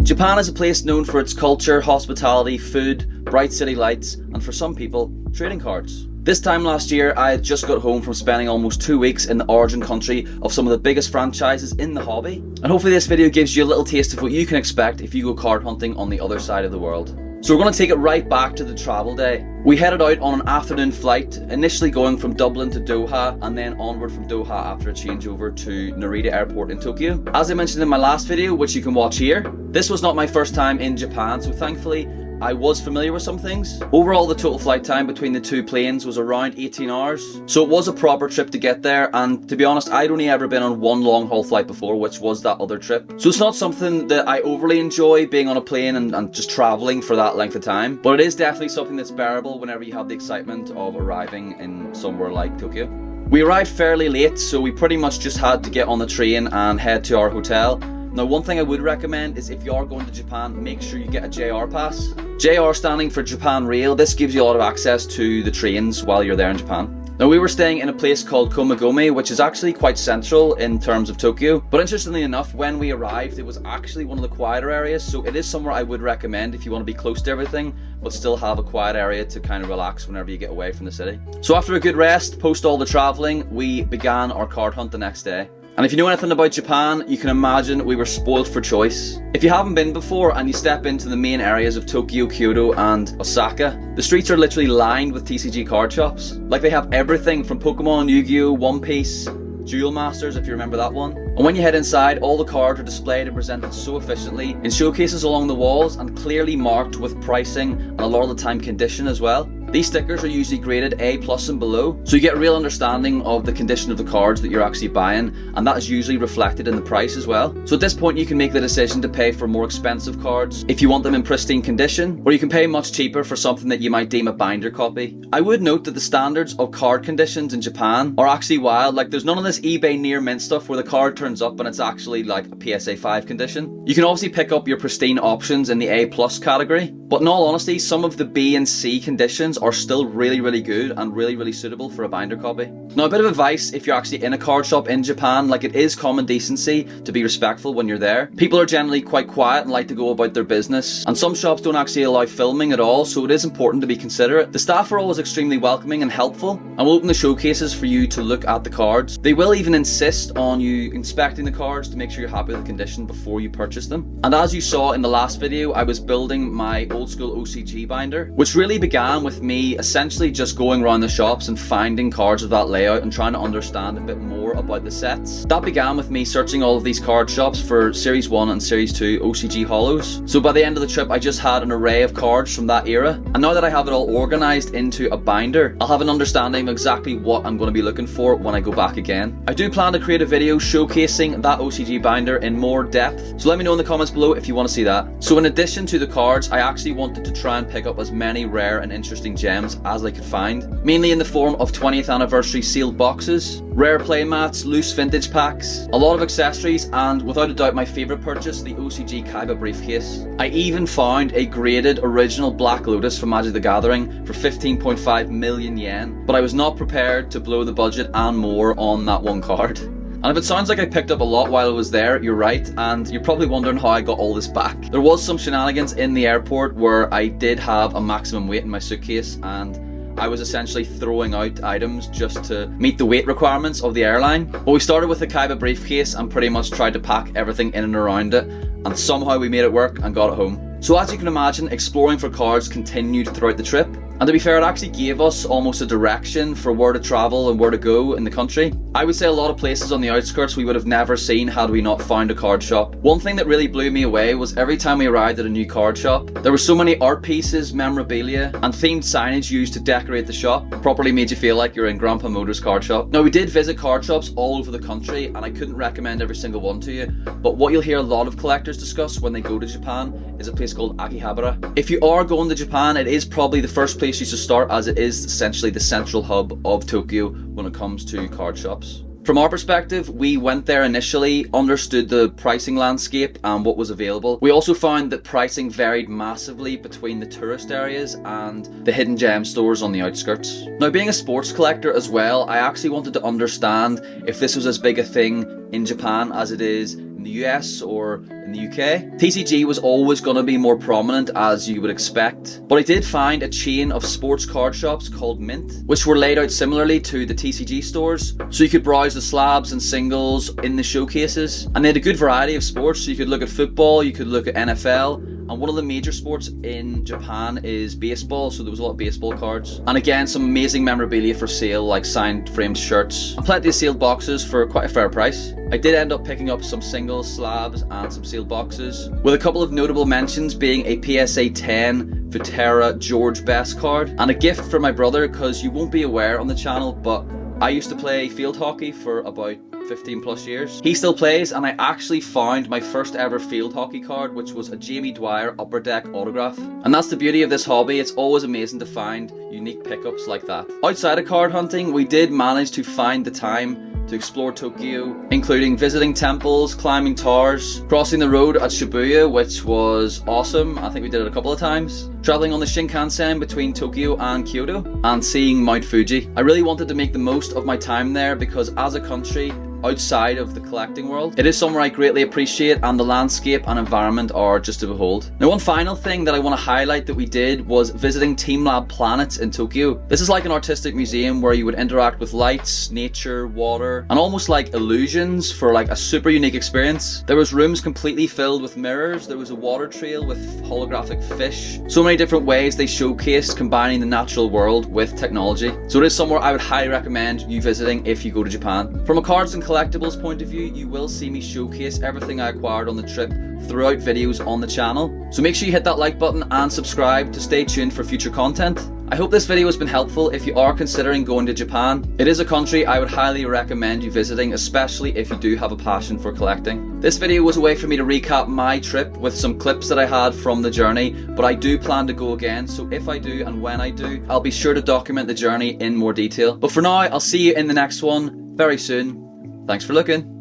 Japan is a place known for its culture, hospitality, food, bright city lights, and for some people, trading cards. This time last year, I had just got home from spending almost 2 weeks in the origin country of some of the biggest franchises in the hobby. And hopefully this video gives you a little taste of what you can expect if you go card hunting on the other side of the world. So we're going to take it right back to the travel day. We headed out on an afternoon flight, initially going from Dublin to Doha and then onward from Doha after a changeover to Narita Airport in Tokyo. As I mentioned in my last video, which you can watch here, this was not my first time in Japan, so thankfully I was familiar with some things. Overall, the total flight time between the two planes was around 18 hours. So it was a proper trip to get there, and to be honest, I'd only ever been on one long haul flight before, which was that other trip. So it's not something that I overly enjoy, being on a plane and just traveling for that length of time, but it is definitely something that's bearable whenever you have the excitement of arriving in somewhere like Tokyo. We arrived fairly late, so we pretty much just had to get on the train and head to our hotel. Now, one thing I would recommend is if you are going to Japan, make sure you get a JR pass. JR standing for Japan Rail. This gives you a lot of access to the trains while you're there in Japan. Now, we were staying in a place called Komagome, which is actually quite central in terms of Tokyo. But interestingly enough, when we arrived, it was actually one of the quieter areas. So it is somewhere I would recommend if you want to be close to everything, but still have a quiet area to kind of relax whenever you get away from the city. So after a good rest, post all the traveling, we began our card hunt the next day. And if you know anything about Japan, you can imagine we were spoiled for choice. If you haven't been before and you step into the main areas of Tokyo, Kyoto and Osaka, the streets are literally lined with TCG card shops. Like, they have everything from Pokemon, Yu-Gi-Oh, One Piece, Duel Masters, if you remember that one. And when you head inside, all the cards are displayed and presented so efficiently in showcases along the walls and clearly marked with pricing and a lot of the time condition as well. These stickers are usually graded A+ and below, so you get a real understanding of the condition of the cards that you're actually buying, and that is usually reflected in the price as well. So at this point you can make the decision to pay for more expensive cards if you want them in pristine condition, or you can pay much cheaper for something that you might deem a binder copy. I would note that the standards of card conditions in Japan are actually wild. Like, there's none of this eBay near mint stuff where the card turns up and it's actually like a PSA 5 condition. You can obviously pick up your pristine options in the A+ category, but in all honesty, some of the B and C conditions are still really good and really suitable for a binder copy. Now, a bit of advice if you're actually in a card shop in Japan, like, it is common decency to be respectful when you're there. People are generally quite quiet and like to go about their business, and some shops don't actually allow filming at all, so it is important to be considerate. The staff are always extremely welcoming and helpful, and will open the showcases for you to look at the cards. They will even insist on you inspecting the cards to make sure you're happy with the condition before you purchase them. And as you saw in the last video, I was building my old school OCG binder, which really began with me essentially just going around the shops and finding cards of that layout and trying to understand a bit more about the sets. That began with me searching all of these card shops for Series 1 and Series 2 OCG holos. So by the end of the trip, I just had an array of cards from that era. And now that I have it all organized into a binder, I'll have an understanding of exactly what I'm going to be looking for when I go back again. I do plan to create a video showcasing that OCG binder in more depth, so let me know in the comments below if you want to see that. So in addition to the cards, I actually wanted to try and pick up as many rare and interesting gems as I could find, mainly in the form of 20th anniversary sealed boxes, rare playmats, loose vintage packs, a lot of accessories, and without a doubt my favourite purchase, the OCG Kaiba briefcase. I even found a graded original Black Lotus from Magic the Gathering for 15.5 million yen, but I was not prepared to blow the budget and more on that one card. And if it sounds like I picked up a lot while I was there, you're right, and you're probably wondering how I got all this back. There was some shenanigans in the airport where I did have a maximum weight in my suitcase, and I was essentially throwing out items just to meet the weight requirements of the airline. But we started with the Kaiba briefcase and pretty much tried to pack everything in and around it, and somehow we made it work and got it home. So as you can imagine, exploring for cards continued throughout the trip. And to be fair, it actually gave us almost a direction for where to travel and where to go in the country. I would say a lot of places on the outskirts we would have never seen had we not found a card shop. One thing that really blew me away was every time we arrived at a new card shop, there were so many art pieces, memorabilia, and themed signage used to decorate the shop. It properly made you feel like you're in Grandpa Motor's card shop. Now, we did visit card shops all over the country, and I couldn't recommend every single one to you, but what you'll hear a lot of collectors discuss when they go to Japan is a place called Akihabara. If you are going to Japan, it is probably the first place you should start, as it is essentially the central hub of Tokyo when it comes to card shops. From our perspective, we went there initially, understood the pricing landscape and what was available. We also found that pricing varied massively between the tourist areas and the hidden gem stores on the outskirts. Now, being a sports collector as well, I actually wanted to understand if this was as big a thing in Japan as it is in the US or in the UK. TCG was always going to be more prominent, as you would expect, but I did find a chain of sports card shops called Mint, which were laid out similarly to the TCG stores, so you could browse the slabs and singles in the showcases, and they had a good variety of sports, so you could look at football, you could look at NFL, and one of the major sports in Japan is baseball, so there was a lot of baseball cards. And again, some amazing memorabilia for sale, like signed framed shirts, and plenty of sealed boxes for quite a fair price. I did end up picking up some singles, slabs, and some sealed boxes, with a couple of notable mentions being a PSA 10 Futera George Best card, and a gift for my brother, because you won't be aware on the channel, but I used to play field hockey for about 15 plus years. He still plays, and I actually found my first ever field hockey card, which was a Jamie Dwyer Upper Deck autograph. And that's the beauty of this hobby, it's always amazing to find unique pickups like that. Outside of card hunting, we did manage to find the time to explore Tokyo, including visiting temples, climbing towers, crossing the road at Shibuya, which was awesome. I think we did it a couple of times. Traveling on the Shinkansen between Tokyo and Kyoto, and seeing Mount Fuji. I really wanted to make the most of my time there, because as a country outside of the collecting world, it is somewhere I greatly appreciate, and the landscape and environment are just to behold. Now, one final thing that I want to highlight that we did was visiting Team Lab Planets in Tokyo. This is like an artistic museum where you would interact with lights, nature, water, and almost like illusions for like a super unique experience. There was rooms completely filled with mirrors, there was a water trail with holographic fish, so many different ways they showcased combining the natural world with technology. So it is somewhere I would highly recommend you visiting if you go to Japan. From a cards and collectibles point of view, you will see me showcase everything I acquired on the trip throughout videos on the channel. So make sure you hit that like button and subscribe to stay tuned for future content. I hope this video has been helpful if you are considering going to Japan. It is a country I would highly recommend you visiting, especially if you do have a passion for collecting. This video was a way for me to recap my trip with some clips that I had from the journey, but I do plan to go again, so if I do and when I do, I'll be sure to document the journey in more detail. But for now, I'll see you in the next one very soon. Thanks for looking.